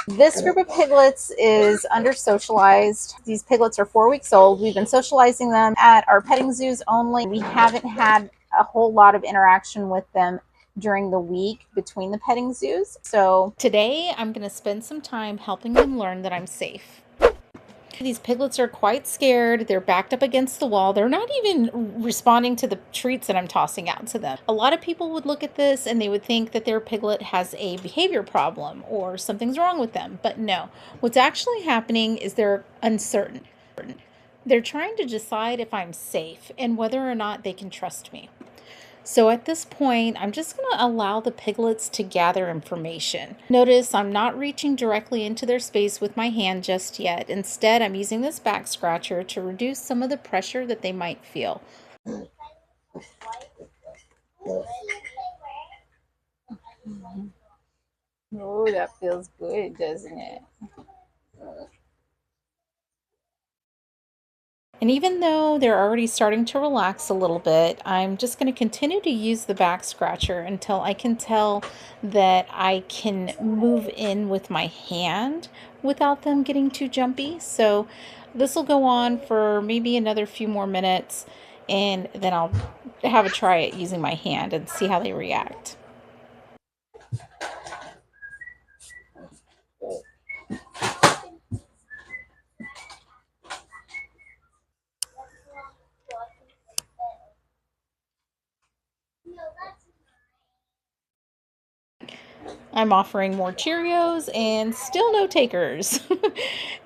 This group of piglets is under-socialized. These piglets are 4 weeks old. We've been socializing them at our petting zoos only. We haven't had a whole lot of interaction with them during the week between the petting zoos. So today I'm going to spend some time helping them learn that I'm safe. These piglets are quite scared. They're backed up against the wall. They're not even responding to the treats that I'm tossing out to them. A lot of people would look at this and they would think that their piglet has a behavior problem or something's wrong with them. But no, what's actually happening is they're uncertain. They're trying to decide if I'm safe and whether or not they can trust me. So at this point, I'm just going to allow the piglets to gather information. Notice I'm not reaching directly into their space with my hand just yet. Instead, I'm using this back scratcher to reduce some of the pressure that they might feel. Oh, that feels good, doesn't it? And even though they're already starting to relax a little bit, I'm just going to continue to use the back scratcher until I can tell that I can move in with my hand without them getting too jumpy. So this will go on for maybe another few more minutes, and then I'll have a try at using my hand and see how they react. I'm offering more Cheerios and still no takers.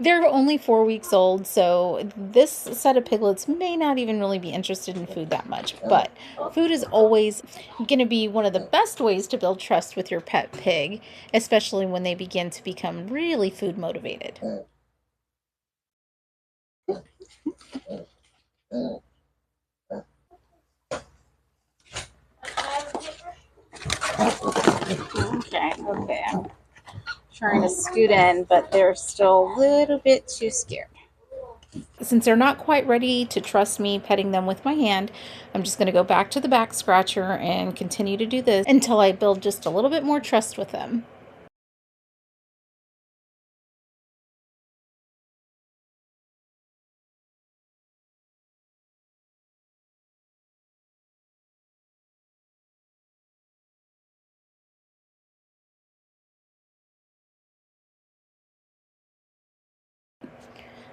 They're only 4 weeks old, so this set of piglets may not even really be interested in food that much. But food is always going to be one of the best ways to build trust with your pet pig, especially when they begin to become really food motivated. Okay. I'm trying to scoot in, but they're still a little bit too scared. Since they're not quite ready to trust me petting them with my hand, I'm just going to go back to the back scratcher and continue to do this until I build just a little bit more trust with them.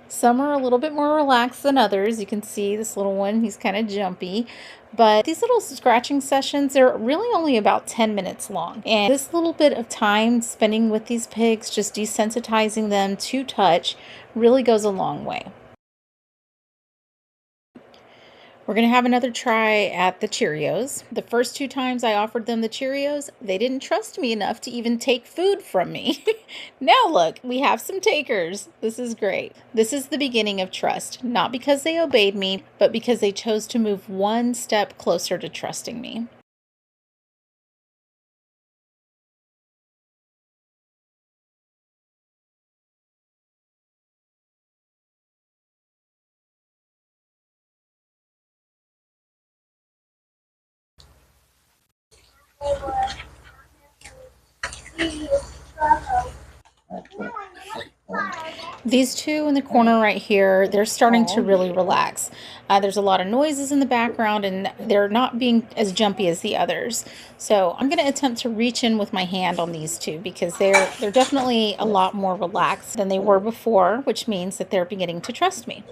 Some are a little bit more relaxed than others. You can see this little one, he's kind of jumpy. But these little scratching sessions, they're really only about 10 minutes long. And this little bit of time spending with these pigs, just desensitizing them to touch, really goes a long way. We're going to have another try at the Cheerios. The first 2 times I offered them the Cheerios, they didn't trust me enough to even take food from me. Now look, we have some takers. This is great. This is the beginning of trust, not because they obeyed me, but because they chose to move one step closer to trusting me. These two in the corner right here, they're starting to really relax. There's a lot of noises in the background and they're not being as jumpy as the others. So I'm going to attempt to reach in with my hand on these two because they're definitely a lot more relaxed than they were before, which means that they're beginning to trust me.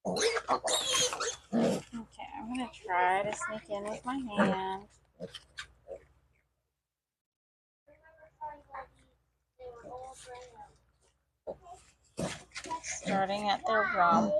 Okay, I'm going to try to sneak in with my hand. Starting at their rump.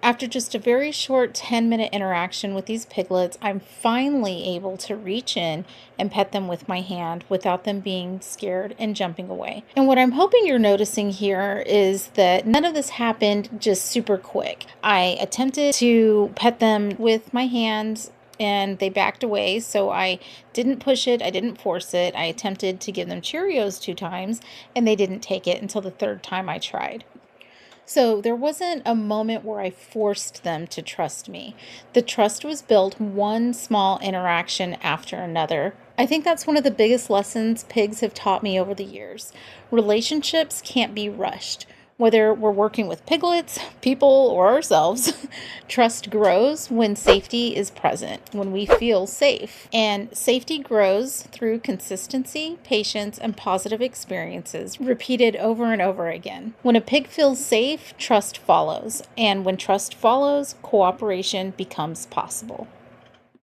After just a very short 10-minute interaction with these piglets, I'm finally able to reach in and pet them with my hand without them being scared and jumping away. And what I'm hoping you're noticing here is that none of this happened just super quick. I attempted to pet them with my hands and they backed away, so I didn't push it, I didn't force it. I attempted to give them Cheerios 2 times and they didn't take it until the third time I tried. So there wasn't a moment where I forced them to trust me. The trust was built one small interaction after another. I think that's one of the biggest lessons pigs have taught me over the years. Relationships can't be rushed. Whether we're working with piglets, people, or ourselves, trust grows when safety is present, when we feel safe. And safety grows through consistency, patience, and positive experiences repeated over and over again. When a pig feels safe, trust follows. And when trust follows, cooperation becomes possible.